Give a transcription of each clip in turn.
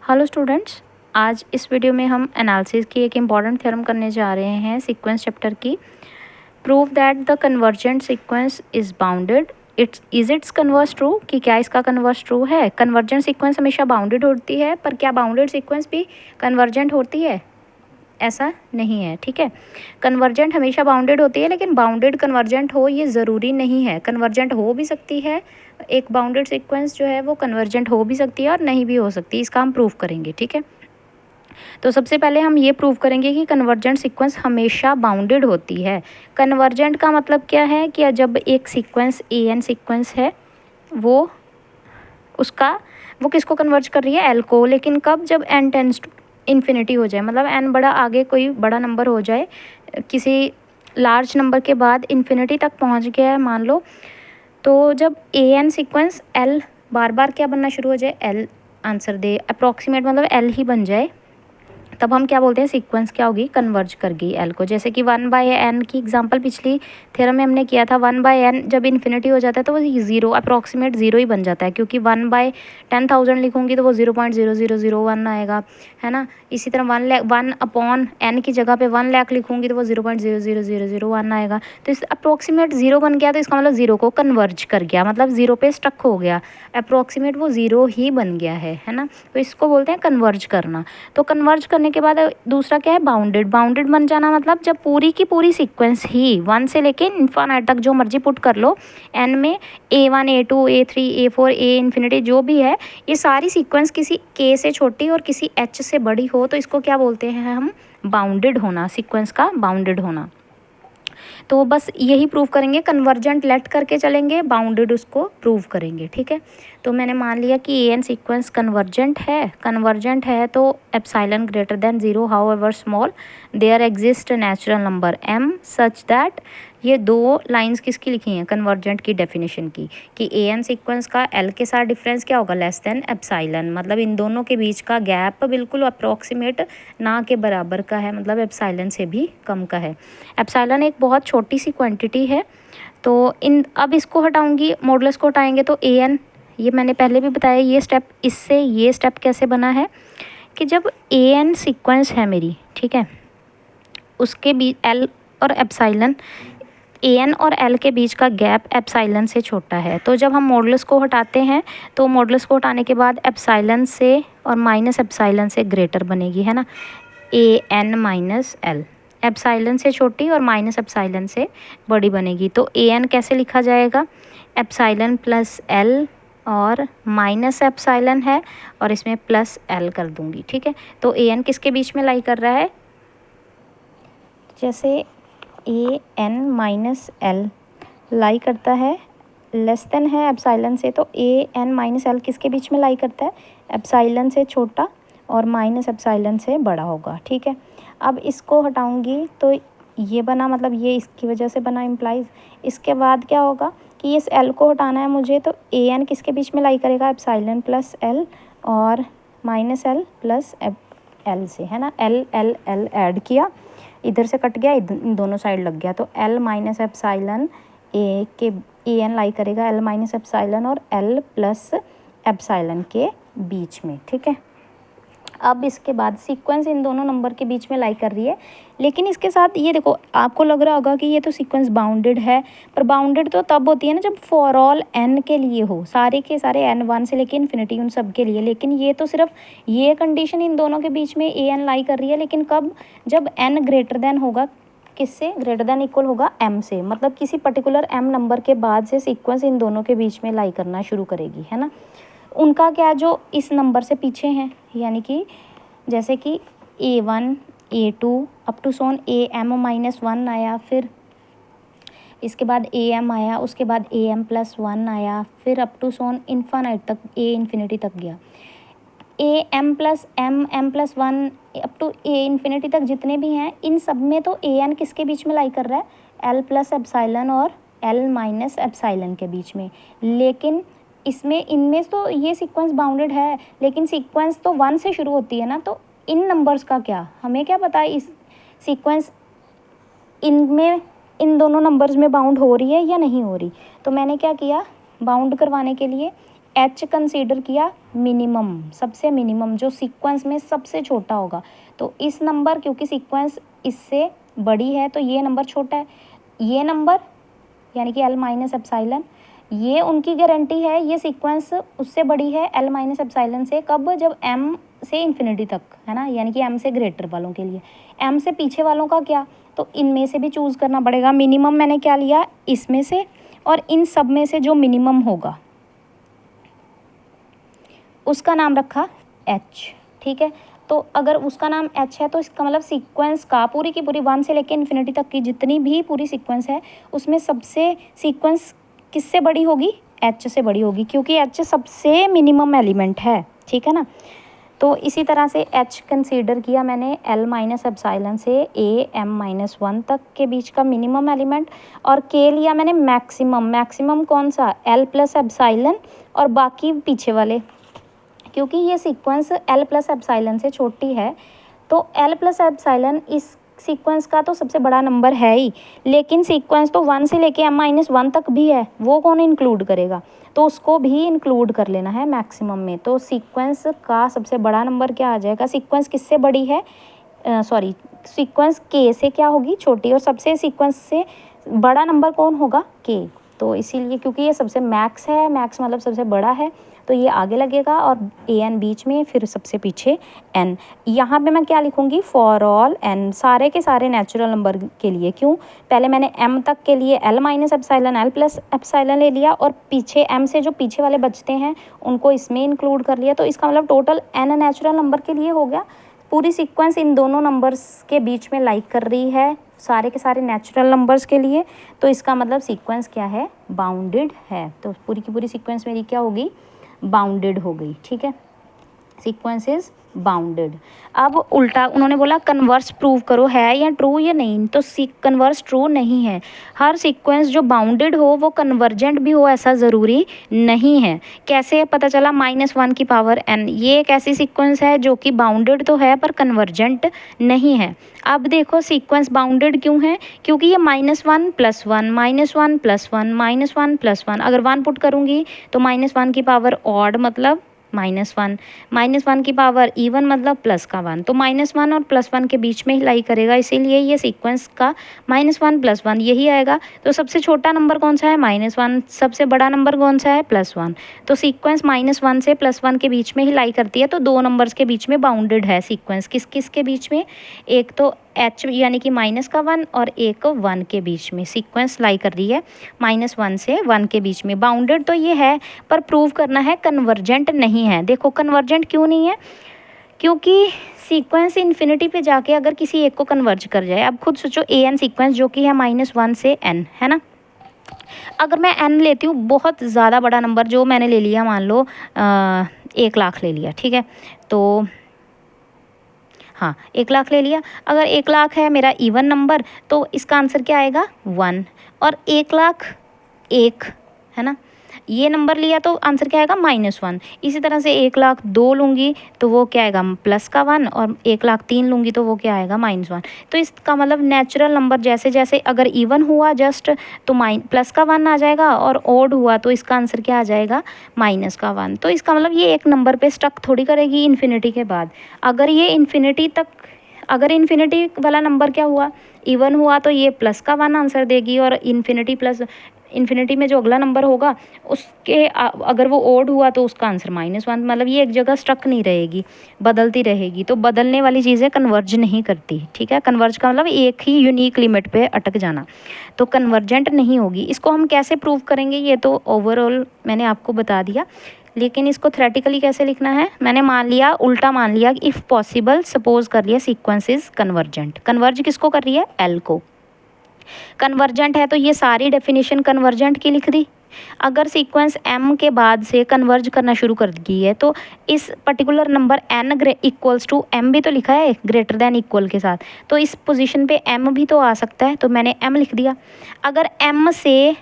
Hello students, आज इस video में हम एनालिसिस की एक इम्पॉर्टेंट थ्योरम करने जा रहे हैं सीक्वेंस चैप्टर की। Prove that the convergent sequence is bounded. It's converse true, कि क्या इसका कन्वर्स ट्रू है। कन्वर्जेंट सीक्वेंस हमेशा बाउंडेड होती है, पर क्या बाउंडेड सीक्वेंस भी कन्वर्जेंट होती है? ऐसा नहीं है, ठीक है। कन्वर्जेंट हमेशा बाउंडेड होती है, लेकिन बाउंडेड कन्वर्जेंट हो ये ज़रूरी नहीं है। कन्वर्जेंट हो भी सकती है, एक बाउंडेड सीक्वेंस जो है वो कन्वर्जेंट हो भी सकती है और नहीं भी हो सकती। इसका हम प्रूव करेंगे, ठीक है। तो सबसे पहले हम ये प्रूव करेंगे कि कन्वर्जेंट सीक्वेंस हमेशा बाउंडेड होती है। कन्वर्जेंट का मतलब क्या है कि जब एक सीक्वेंस एन सीक्वेंस है वो किसको कन्वर्ज कर रही है? एल को। लेकिन कब? जब एन टेंड्स टू इन्फिनिटी हो जाए, मतलब एन बड़ा आगे कोई बड़ा नंबर हो जाए, किसी लार्ज नंबर के बाद इन्फिनिटी तक पहुंच गया है मान लो, तो जब ए एन सीक्वेंस एल बार बार क्या बनना शुरू हो जाए? एल आंसर दे, अप्रॉक्सीमेट मतलब एल ही बन जाए, तब हम क्या बोलते हैं? सीक्वेंस क्या होगी? कन्वर्ज कर गई एल को। जैसे कि 1/n की एग्जांपल पिछली थ्योरम में हमने किया था। 1/n जब इन्फिनिटी हो जाता है तो वो ज़ीरो, अप्रॉक्सीमेट ज़ीरो ही बन जाता है, क्योंकि 1/10,000 लिखूंगी तो वो 0.0001 आएगा, है ना। इसी तरह 1/n की जगह पे 1 लाख लिखूंगी तो वो 0.000001 आएगा। तो इस अप्रॉक्सीमेट ज़ीरो बन गया, तो इसका मतलब ज़ीरो को कन्वर्ज कर गया, मतलब ज़ीरो पे स्टक हो गया, अप्रॉक्सीमेट वो ज़ीरो ही बन गया है ना। तो इसको बोलते हैं कन्वर्ज करना। तो कन्वर्ज करने के बाद दूसरा क्या है? बाउंडेड। बाउंडेड बन जाना मतलब जब पूरी की पूरी सीक्वेंस ही 1 से लेके इन्फिनिटी तक जो मर्जी पुट कर लो, एन में A1 A2 A3 A4 A infinity जो भी है, ये सारी सीक्वेंस किसी के से छोटी और किसी एच से बड़ी हो, तो इसको क्या बोलते हैं हम? बाउंडेड होना, सीक्वेंस का बाउंडेड होना। तो बस यही प्रूव करेंगे, कन्वर्जेंट लेट करके चलेंगे, बाउंडेड उसको प्रूव करेंगे, ठीक है। तो मैंने मान लिया कि ए एन सीक्वेंस कन्वर्जेंट है तो epsilon greater than zero however small there exist natural number m such that. ये दो लाइंस किसकी लिखी हैं? कन्वर्जेंट की डेफिनेशन की, कि ए एन सीक्वेंस का एल के साथ डिफरेंस क्या होगा? लेस देन एप्सिलॉन, मतलब इन दोनों के बीच का गैप बिल्कुल अप्रॉक्सीमेट ना के बराबर का है, मतलब एप्सिलॉन से भी कम का है। एप्सिलॉन एक बहुत छोटी सी क्वांटिटी है। तो अब इसको हटाऊंगी, मॉडुलस को हटाएंगे तो ए एन, ये मैंने पहले भी बताया ये स्टेप, इससे ये स्टेप कैसे बना है कि जब ए एन सीक्वेंस है मेरी, ठीक है, उसके बीच एल और एप्सिलॉन, ए एन और एल के बीच का गैप एप्सिलॉन से छोटा है, तो जब हम मॉडुलस को हटाते हैं तो मॉडुलस को हटाने के बाद एप्सिलॉन से और माइनस एप्सिलॉन से ग्रेटर बनेगी, है ना, A N minus L. Epsilon से छोटी और माइनस एप्सिलॉन से बड़ी बनेगी, तो ए एन कैसे लिखा जाएगा? एप्सिलॉन प्लस एल और माइनस एप्सिलॉन है और इसमें प्लस एल कर दूंगी, ठीक है। तो ए एन किसके बीच में लाई कर रहा है? जैसे ए एन माइनस एल लाई करता है, लेस देन है एप्सिलॉन से, तो ए एन माइनस एल किसके बीच में लाई करता है? एप्सिलॉन से छोटा और माइनस एप्सिलॉन से बड़ा होगा, ठीक है। अब इसको हटाऊंगी तो ये बना, मतलब ये इसकी वजह से बना इम्प्लाइज। इसके बाद क्या होगा कि इस एल को हटाना है मुझे, तो ए एन किसके बीच में लाई करेगा? एप्सिलॉन प्लस एल और माइनस एल प्लस एल से, है ना। एल एल एल ऐड किया, इधर से कट गया, इन दोनों साइड लग गया, तो L minus epsilon A N लाई करेगा एल माइनस एप्सिलॉन और एल प्लस एप्सिलॉन के बीच में, ठीक है। अब इसके बाद सीक्वेंस इन दोनों नंबर के बीच में लाई कर रही है, लेकिन इसके साथ ये देखो, आपको लग रहा होगा कि ये तो सीक्वेंस बाउंडेड है, पर बाउंडेड तो तब होती है ना जब फॉर ऑल एन के लिए हो, सारे के सारे एन 1 से लेके इन्फिनिटी उन सब के लिए। लेकिन ये तो सिर्फ ये कंडीशन इन दोनों के बीच में ए एन लाई कर रही है, लेकिन कब? जब एन ग्रेटर देन होगा, किससे? ग्रेटर देन इक्वल होगा एम से, मतलब किसी पर्टिकुलर एम नंबर के बाद से सीक्वेंस इन दोनों के बीच में लाई करना शुरू करेगी, है ना। उनका क्या, जो इस नंबर से पीछे हैं, यानी कि जैसे कि A1 A2 up to Son AM-1 आया, फिर इसके बाद AM आया, उसके बाद AM+1 आया, फिर अप टू सोन इन्फानाइट तक, A इन्फिनिटी तक गया। AM+M+1 up to A infinity तक जितने भी हैं, इन सब में तो AN किसके बीच में लाई कर रहा है? L प्लस एप्सिलॉन और L माइनस एप्सिलॉन के बीच में। लेकिन इसमें, इनमें तो ये सीक्वेंस बाउंडेड है, लेकिन सीक्वेंस तो 1 से शुरू होती है ना, तो इन नंबर्स का क्या, हमें क्या पता है इस सीक्वेंस इनमें, इन दोनों नंबर्स में बाउंड हो रही है या नहीं हो रही। तो मैंने क्या किया, बाउंड करवाने के लिए एच कंसीडर किया मिनिमम, सबसे मिनिमम जो सीक्वेंस में सबसे छोटा होगा। तो इस नंबर, क्योंकि सीक्वेंस इससे बड़ी है तो ये नंबर छोटा है, ये नंबर यानी कि L माइनस एप्साइलन, ये उनकी गारंटी है, ये सीक्वेंस उससे बड़ी है L माइनस एप्साइलन से। कब? जब M से इन्फिनिटी तक, है ना, यानी कि M से ग्रेटर वालों के लिए। M से पीछे वालों का क्या? तो इनमें से भी चूज़ करना पड़ेगा। मिनिमम मैंने क्या लिया? इसमें से, और इन सब में से जो मिनिमम होगा उसका नाम रखा H, ठीक है। तो अगर उसका नाम H है तो इसका मतलब सीक्वेंस का पूरी की पूरी 1 से लेकर इन्फिनिटी तक की जितनी भी पूरी सीक्वेंस है उसमें सबसे सीक्वेंस किससे बड़ी होगी? H से बड़ी होगी, क्योंकि H सबसे मिनिमम एलिमेंट है, ठीक है ना। तो इसी तरह से H कंसीडर किया मैंने L माइनस एप्साइलन से A M माइनस 1 तक के बीच का मिनिमम एलिमेंट, और K लिया मैंने मैक्सिमम। मैक्सिमम कौन सा? L प्लस एप्साइलन और बाकी पीछे वाले, क्योंकि ये सीक्वेंस L प्लस एप्साइलन से छोटी है। तो L प्लस एप्साइलन इस सीक्वेंस का तो सबसे बड़ा नंबर है ही, लेकिन सीक्वेंस तो 1 से लेके M माइनस 1 तक भी है, वो कौन इंक्लूड करेगा? तो उसको भी इंक्लूड कर लेना है मैक्सिमम में। तो सीक्वेंस का सबसे बड़ा नंबर क्या आ जाएगा? सीक्वेंस किससे बड़ी है? सीक्वेंस K से क्या होगी? छोटी। और सबसे सीक्वेंस से बड़ा नंबर कौन होगा? K। तो इसीलिए, क्योंकि ये सबसे मैक्स है, मैक्स मतलब सबसे बड़ा है, तो ये आगे लगेगा और AN बीच में, फिर सबसे पीछे N। यहाँ पे मैं क्या लिखूँगी? फॉर ऑल N, सारे के सारे नेचुरल नंबर के लिए। क्यों? पहले मैंने M तक के लिए L minus epsilon L plus epsilon ले लिया, और पीछे M से जो पीछे वाले बचते हैं उनको इसमें इंक्लूड कर लिया। तो इसका मतलब टोटल N नेचुरल नंबर के लिए हो गया। पूरी सीक्वेंस इन दोनों नंबर्स के बीच में लाइक कर रही है, सारे के सारे नेचुरल नंबर्स के लिए। तो इसका मतलब सीक्वेंस क्या है? बाउंडेड है। तो पूरी की पूरी सीक्वेंस मेरी क्या होगी? बाउंडेड हो गई, ठीक है। Sequence is bounded. अब उल्टा उन्होंने बोला कन्वर्स प्रूव करो, है या ट्रू या नहीं। तो कन्वर्स ट्रू नहीं है। हर सीक्वेंस जो बाउंडेड हो वो कन्वर्जेंट भी हो ऐसा ज़रूरी नहीं है। कैसे पता चला? -1 की पावर n, ये एक ऐसी सीक्वेंस है जो कि बाउंडेड तो है पर कन्वर्जेंट नहीं है। अब देखो सीक्वेंस बाउंडेड क्यों है? क्योंकि ये -1 + 1 -1 + 1 -1 + 1, अगर 1 पुट करूँगी तो -1 की पावर ऑड मतलब -1, -1 की पावर इवन मतलब प्लस का 1, तो -1 और +1 के बीच में ही लाई करेगा, इसीलिए ये सीक्वेंस का -1 + 1 यही आएगा। तो सबसे छोटा नंबर कौन सा है? -1। सबसे बड़ा नंबर कौन सा है? +1। तो सीक्वेंस -1 से +1 के बीच में ही लाई करती है। तो दो नंबर्स के बीच में बाउंडेड है सीक्वेंस। किस किस के बीच में? एक तो H यानी कि -1 और एक 1 के बीच में सीक्वेंस लाई कर रही है, -1 से 1 के बीच में। बाउंडेड तो ये है, पर प्रूव करना है कन्वर्जेंट नहीं है। देखो कन्वर्जेंट क्यों नहीं है? क्योंकि सीक्वेंस इन्फिनिटी पे जाके अगर किसी एक को कन्वर्ज कर जाए, अब खुद सोचो AN सीक्वेंस जो कि है -1 से n, है ना। अगर मैं n लेती हूँ, बहुत ज़्यादा बड़ा नंबर जो मैंने ले लिया, मान लो 1 लाख ले लिया, ठीक है। तो हाँ 1 लाख ले लिया। अगर 1 लाख है मेरा इवन नंबर, तो इसका आंसर क्या आएगा? 1। और 1 लाख 1, है ना, ये नंबर लिया तो आंसर क्या आएगा? -1। इसी तरह से 1 लाख 2 लूँगी तो वो क्या आएगा? प्लस का 1, और 1 लाख 3 लूँगी तो वो क्या आएगा? -1। तो इसका मतलब नेचुरल नंबर जैसे जैसे अगर इवन हुआ जस्ट तो प्लस का 1 आ जाएगा, और ओड हुआ तो इसका आंसर क्या आ जाएगा? -1। तो इसका मतलब ये एक नंबर पे स्टक थोड़ी करेगी इन्फिनिटी के बाद। अगर ये इन्फिनिटी तक, अगर इन्फिनिटी वाला नंबर क्या हुआ? इवन हुआ तो ये प्लस का 1 आंसर देगी, और इन्फिनिटी में जो अगला नंबर होगा उसके अगर वो ओड हुआ तो उसका आंसर -1। मतलब ये एक जगह स्टक नहीं रहेगी, बदलती रहेगी। तो बदलने वाली चीज़ें कन्वर्ज नहीं करती, ठीक है। कन्वर्ज का मतलब एक ही यूनिक लिमिट पे अटक जाना, तो कन्वर्जेंट नहीं होगी। इसको हम कैसे प्रूव करेंगे ये तो ओवरऑल मैंने आपको बता दिया, लेकिन इसको थ्योरेटिकली कैसे लिखना है मैंने मान लिया, उल्टा मान लिया। इफ़ पॉसिबल सपोज कर लिया सीक्वेंस इज कन्वर्जेंट। कन्वर्ज किसको कर रही है? L को। कन्वर्जेंट है तो ये सारी डेफिनेशन कन्वर्जेंट की लिख दी। अगर सीक्वेंस M के बाद से कन्वर्ज करना शुरू कर दी है तो इस पर्टिकुलर नंबर n = m भी तो लिखा है, ग्रेटर दैन इक्वल के साथ, तो इस पोजीशन पे m भी तो आ सकता है, तो मैंने m लिख दिया। अगर m से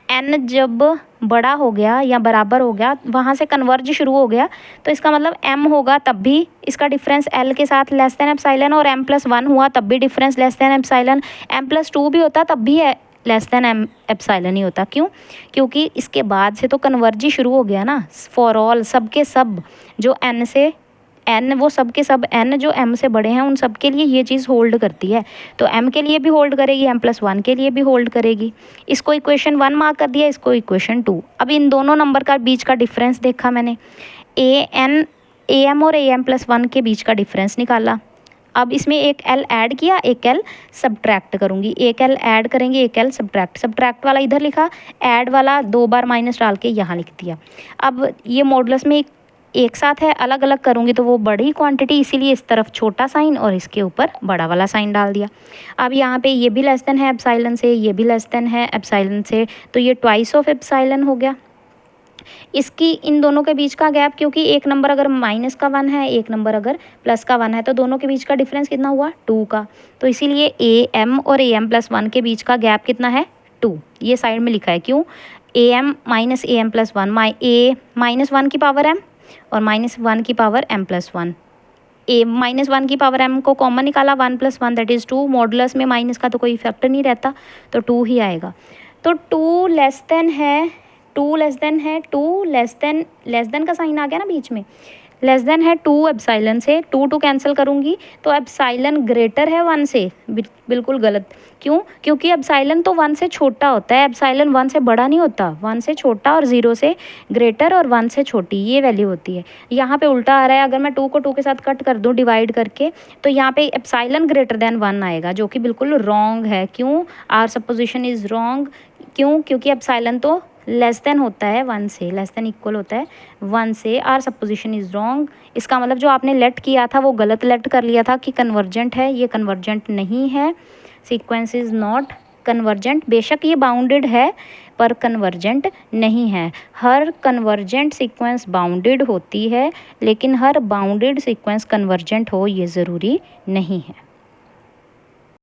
n जब बड़ा हो गया या बराबर हो गया, वहाँ से कन्वर्ज शुरू हो गया, तो इसका मतलब m होगा तब भी इसका डिफरेंस L के साथ लेस दैन एप्साइलन, और m + 1 हुआ तब भी difference less than epsilon, m + 2 भी होता तब भी है लेस देन एम एप्सिलॉन ही होता। क्यों? क्योंकि इसके बाद से तो कन्वर्ज ही शुरू हो गया ना, फॉर ऑल सब के सब जो एन से एन, वो सब के सब एन जो एम से बड़े हैं उन सब के लिए ये चीज़ होल्ड करती है। तो एम के लिए भी होल्ड करेगी, m+1 के लिए भी होल्ड करेगी। इसको इक्वेशन 1 मार्क कर दिया, इसको इक्वेशन 2। अब इन दोनों नंबर का बीच का डिफरेंस देखा मैंने, ए एम और am+1 के बीच का डिफरेंस निकाला। अब इसमें एक l ऐड किया, एक l सब्ट्रैक्ट करूँगी, एक l ऐड करेंगे, एक l सब्ट्रैक्ट वाला इधर लिखा, ऐड वाला 2 बार माइनस डाल के यहाँ लिख दिया। अब ये मॉडुलस में एक साथ है, अलग अलग करूँगी तो वो बड़ी क्वांटिटी, इसीलिए इस तरफ छोटा साइन और इसके ऊपर बड़ा वाला साइन डाल दिया। अब यहाँ पे ये भी लेस देन है एप्सिलॉन से, ये भी लेस देन है एप्सिलॉन से, तो ये ट्वाइस ऑफ एप्सिलॉन हो गया। इसकी इन दोनों के बीच का गैप, क्योंकि एक नंबर अगर माइनस का 1 है, एक नंबर अगर प्लस का 1 है, तो दोनों के बीच का डिफरेंस कितना हुआ? 2 का। तो इसीलिए ए एम और am+1 के बीच का गैप कितना है? 2। ये साइड में लिखा है। क्यों? am माइनस am+1, ए -1 की पावर m और -1 की पावर m+1। ए -1 की पावर m को कॉमन निकाला, 1+1 दैट इज़ 2। मॉडुलस में माइनस का तो कोई फैक्टर नहीं रहता, तो 2 ही आएगा। तो 2 लेस देन है, 2 लेस देन है, 2 लेस देन का साइन आ गया ना बीच में, लेस देन है 2 एप्सिलॉन से। 2 कैंसिल करूँगी तो एप्सिलॉन ग्रेटर है 1 से, बिल्कुल गलत। क्यों? क्योंकि एप्सिलॉन तो 1 से छोटा होता है, एप्सिलॉन 1 से बड़ा नहीं होता, 1 से छोटा और 0 से ग्रेटर और 1 से छोटी, ये वैल्यू होती है। यहाँ पे उल्टा आ रहा है, अगर मैं 2 को 2 के साथ कट कर दूँ डिवाइड करके, तो यहाँ पे एप्सिलॉन ग्रेटर देन 1 आएगा, जो कि बिल्कुल रॉन्ग है। क्यों? Our supposition is wrong. क्यों? क्योंकि एप्सिलॉन तो लेस देन होता है 1 से, लेस देन इक्वल होता है 1 से। Our supposition is wrong. इसका मतलब जो आपने लेट किया था वो गलत लेट कर लिया था कि कन्वर्जेंट है, ये कन्वर्जेंट नहीं है। Sequence is not convergent. बेशक ये बाउंडेड है पर कन्वर्जेंट नहीं है। हर कन्वर्जेंट सीक्वेंस बाउंडेड होती है, लेकिन हर बाउंडेड सीक्वेंस कन्वर्जेंट हो ये ज़रूरी नहीं है।